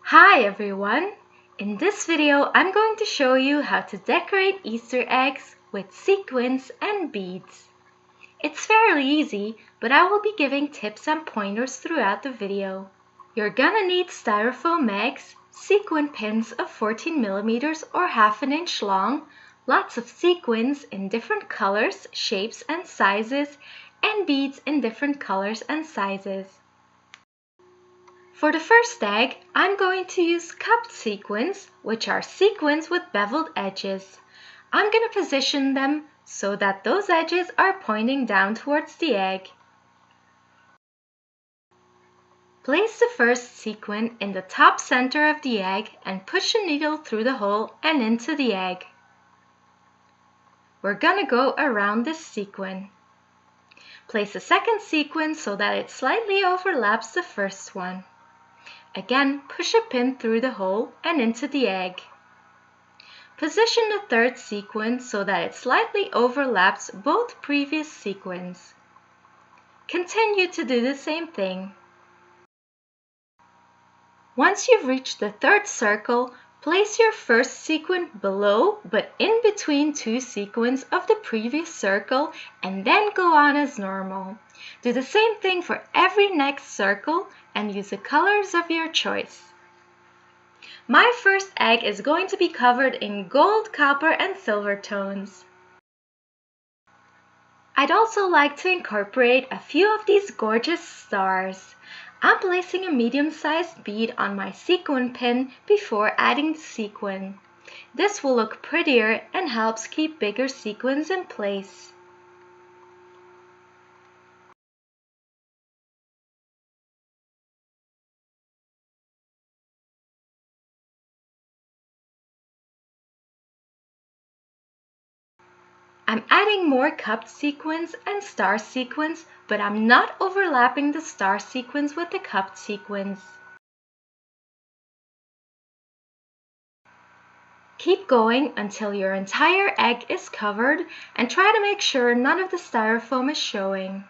Hi everyone! In this video, I'm going to show you how to decorate Easter eggs with sequins and beads. It's fairly easy, but I will be giving tips and pointers throughout the video. You're gonna need styrofoam eggs, sequin pins of 14mm or ½ inch long, lots of sequins in different colors, shapes and sizes, and beads in different colors and sizes. For the first egg, I'm going to use cupped sequins, which are sequins with beveled edges. I'm going to position them so that those edges are pointing down towards the egg. Place the first sequin in the top center of the egg and push a needle through the hole and into the egg. We're going to go around this sequin. Place a second sequin so that it slightly overlaps the first one. Again, push a pin through the hole and into the egg. Position the third sequin so that it slightly overlaps both previous sequins. Continue to do the same thing. Once you've reached the third circle, place your first sequin below but in between two sequins of the previous circle and then go on as normal. Do the same thing for every next circle and use the colors of your choice. My first egg is going to be covered in gold, copper, and silver tones. I'd also like to incorporate a few of these gorgeous stars. I'm placing a medium-sized bead on my sequin pin before adding the sequin. This will look prettier and helps keep bigger sequins in place. I'm adding more cupped sequins and star sequins, but I'm not overlapping the star sequins with the cupped sequins. Keep going until your entire egg is covered and try to make sure none of the styrofoam is showing.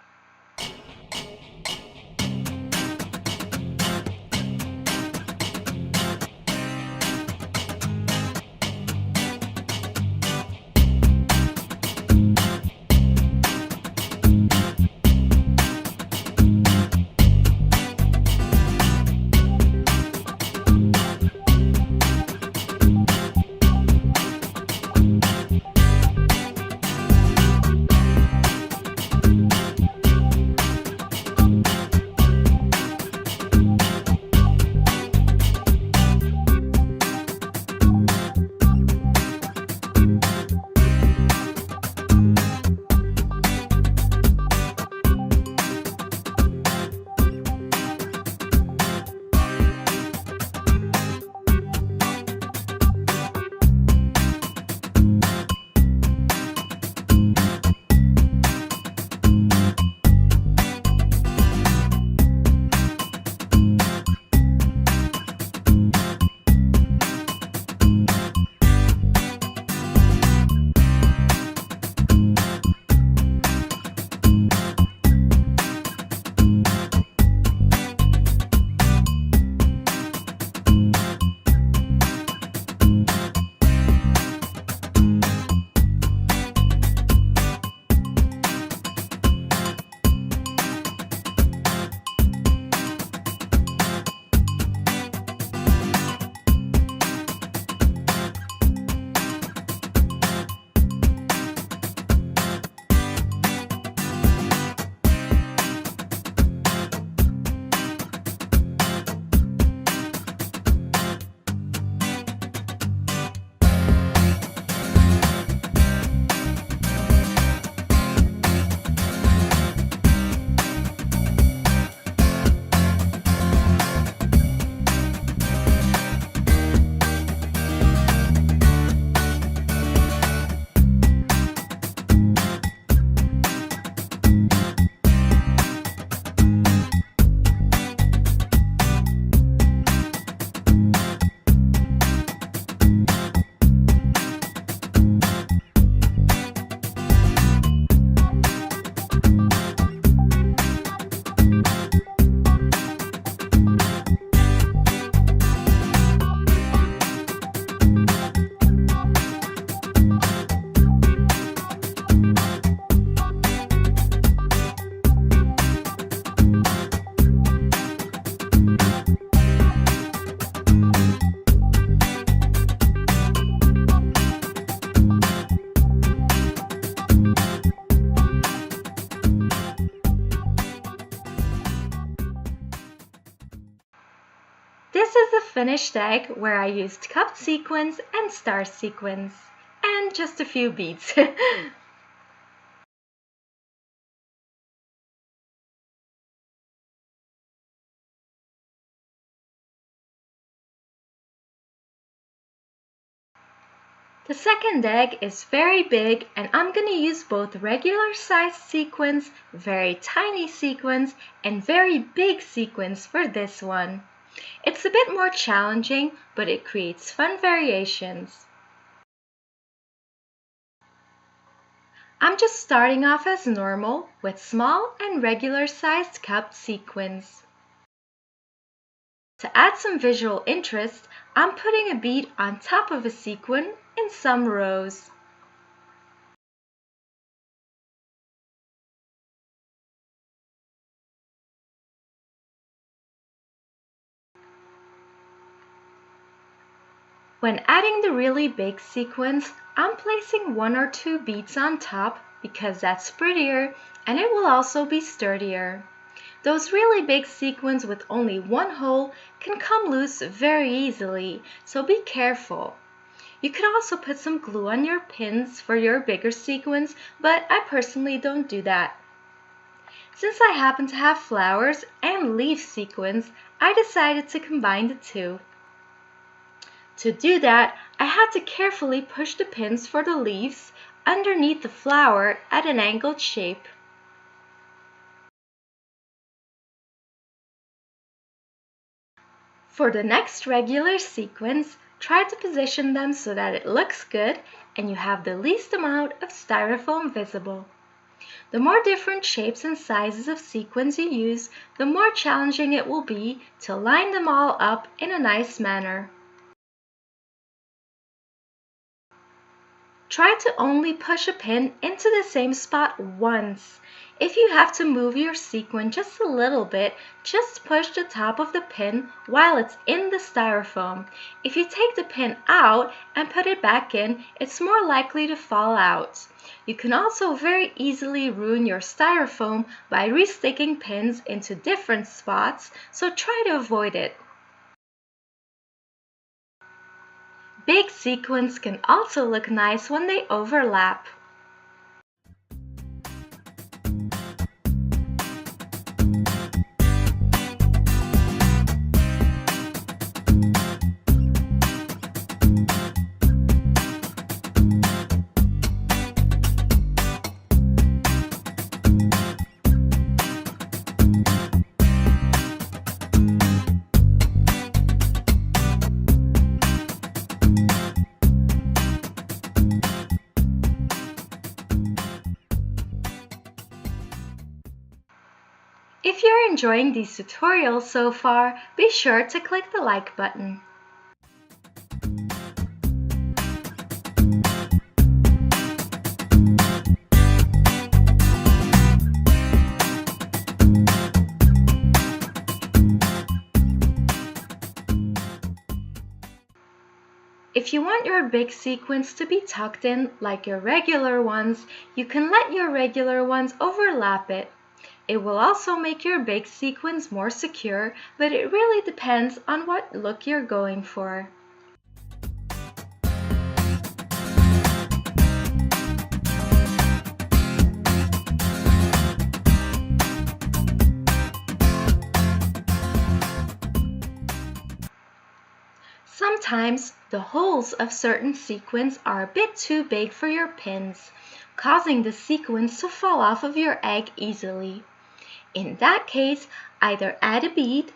This is the finished egg where I used cupped sequins and star sequins and just a few beads. The second egg is very big and I'm going to use both regular sized sequins, very tiny sequins, and very big sequins for this one. It's a bit more challenging, but it creates fun variations. I'm just starting off as normal with small and regular sized cupped sequins. To add some visual interest, I'm putting a bead on top of a sequin in some rows. When adding the really big sequins, I'm placing 1 or 2 beads on top because that's prettier and it will also be sturdier. Those really big sequins with only one hole can come loose very easily, so be careful. You could also put some glue on your pins for your bigger sequins, but I personally don't do that. Since I happen to have flowers and leaf sequins, I decided to combine the two. To do that, I had to carefully push the pins for the leaves underneath the flower at an angled shape. For the next regular sequins, try to position them so that it looks good and you have the least amount of styrofoam visible. The more different shapes and sizes of sequins you use, the more challenging it will be to line them all up in a nice manner. Try to only push a pin into the same spot once. If you have to move your sequin just a little bit, just push the top of the pin while it's in the styrofoam. If you take the pin out and put it back in, it's more likely to fall out. You can also very easily ruin your styrofoam by resticking pins into different spots, so try to avoid it. Big sequins can also look nice when they overlap. If you're enjoying these tutorials so far, be sure to click the like button. If you want your big sequins to be tucked in like your regular ones, you can let your regular ones overlap it. It will also make your big sequins more secure, but it really depends on what look you're going for. Sometimes the holes of certain sequins are a bit too big for your pins, causing the sequins to fall off of your egg easily. In that case, either add a bead,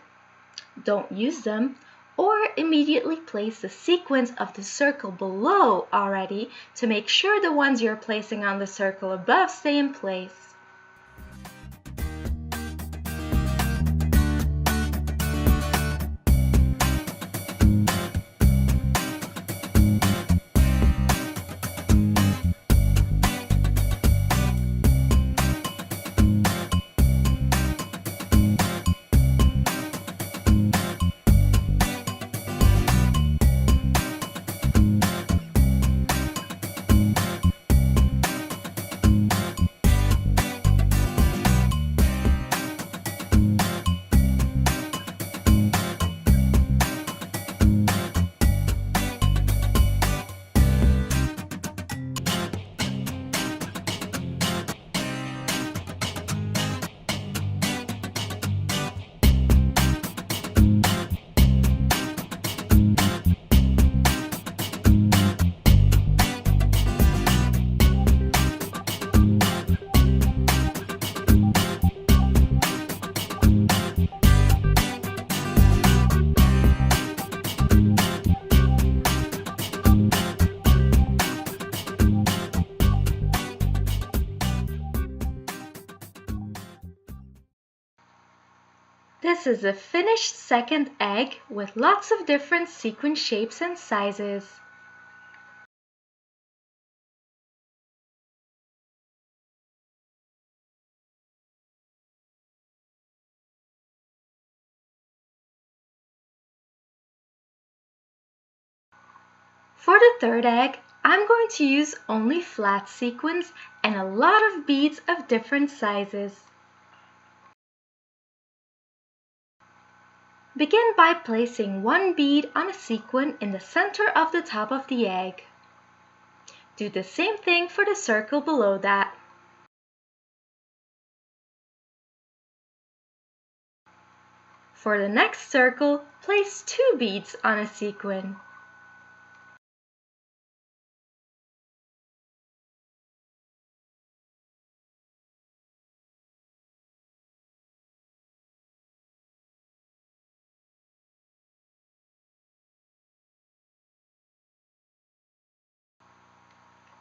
don't use them, or immediately place the sequins of the circle below already to make sure the ones you're placing on the circle above stay in place. This is a finished second egg with lots of different sequin shapes and sizes. For the third egg, I'm going to use only flat sequins and a lot of beads of different sizes. Begin by placing one bead on a sequin in the center of the top of the egg. Do the same thing for the circle below that. For the next circle, place 2 beads on a sequin.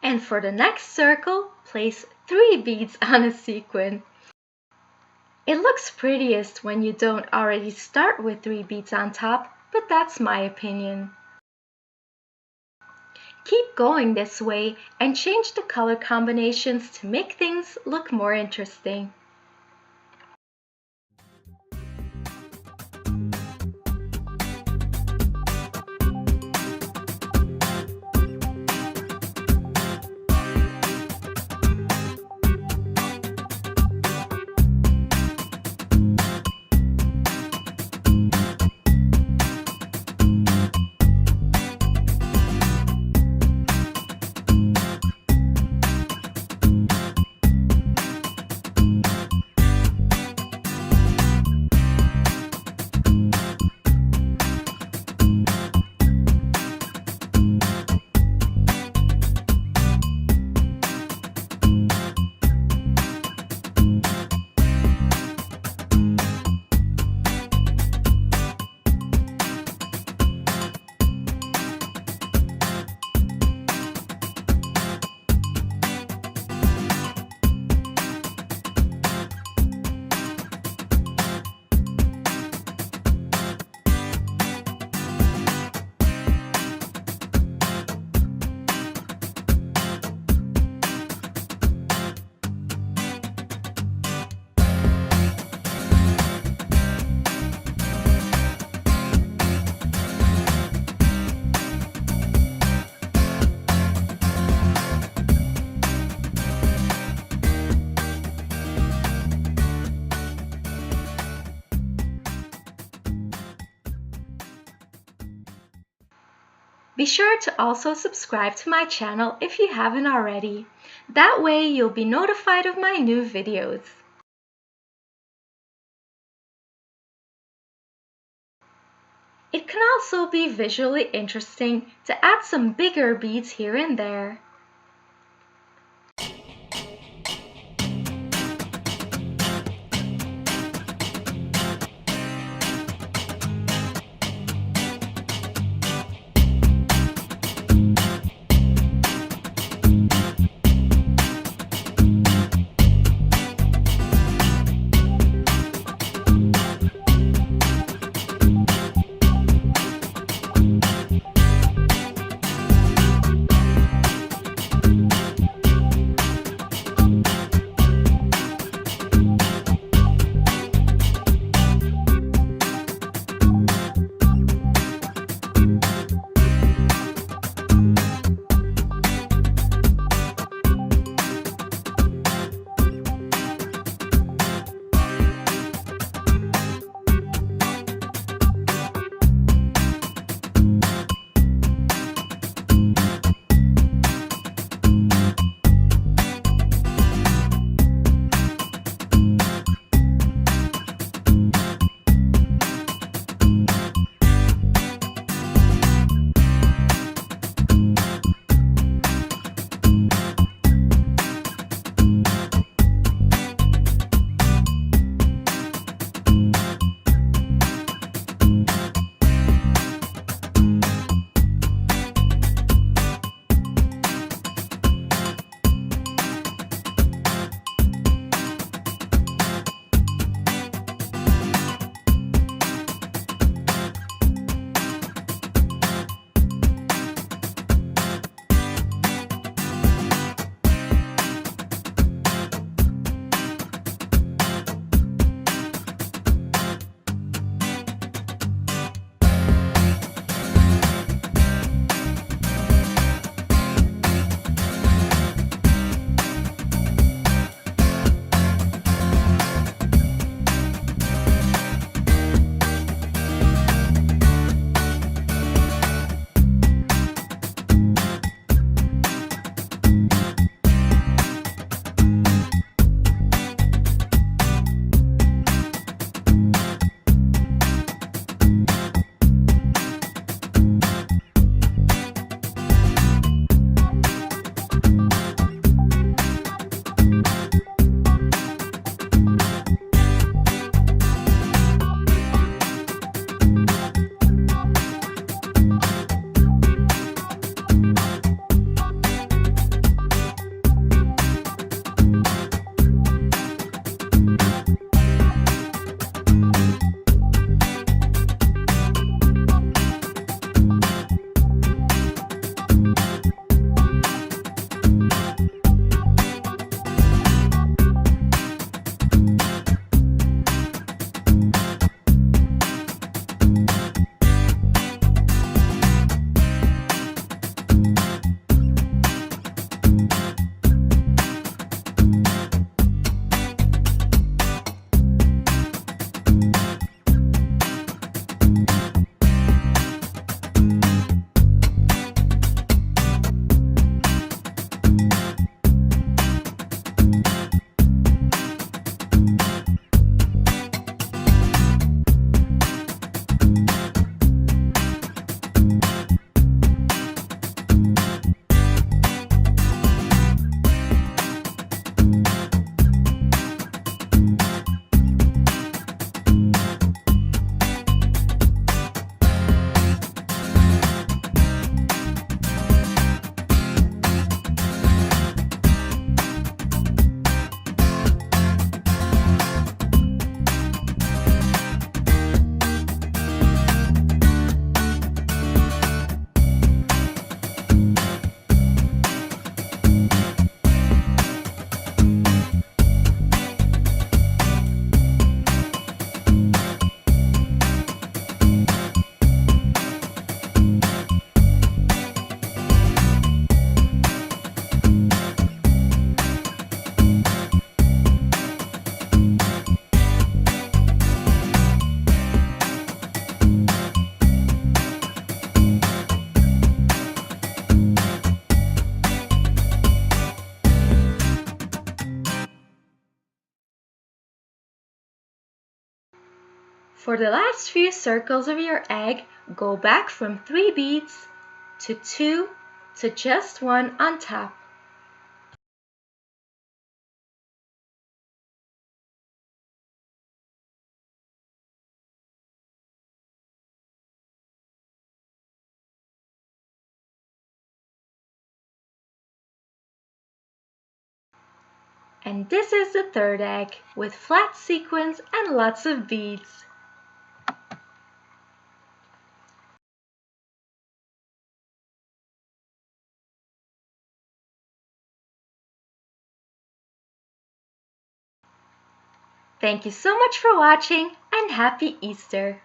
And for the next circle, place 3 beads on a sequin. It looks prettiest when you don't already start with 3 beads on top, but that's my opinion. Keep going this way and change the color combinations to make things look more interesting. Be sure to also subscribe to my channel if you haven't already. That way you'll be notified of my new videos. It can also be visually interesting to add some bigger beads here and there. For the last few circles of your egg, go back from 3 beads to 2 to just 1 on top. And this is the third egg with flat sequins and lots of beads. Thank you so much for watching and happy Easter!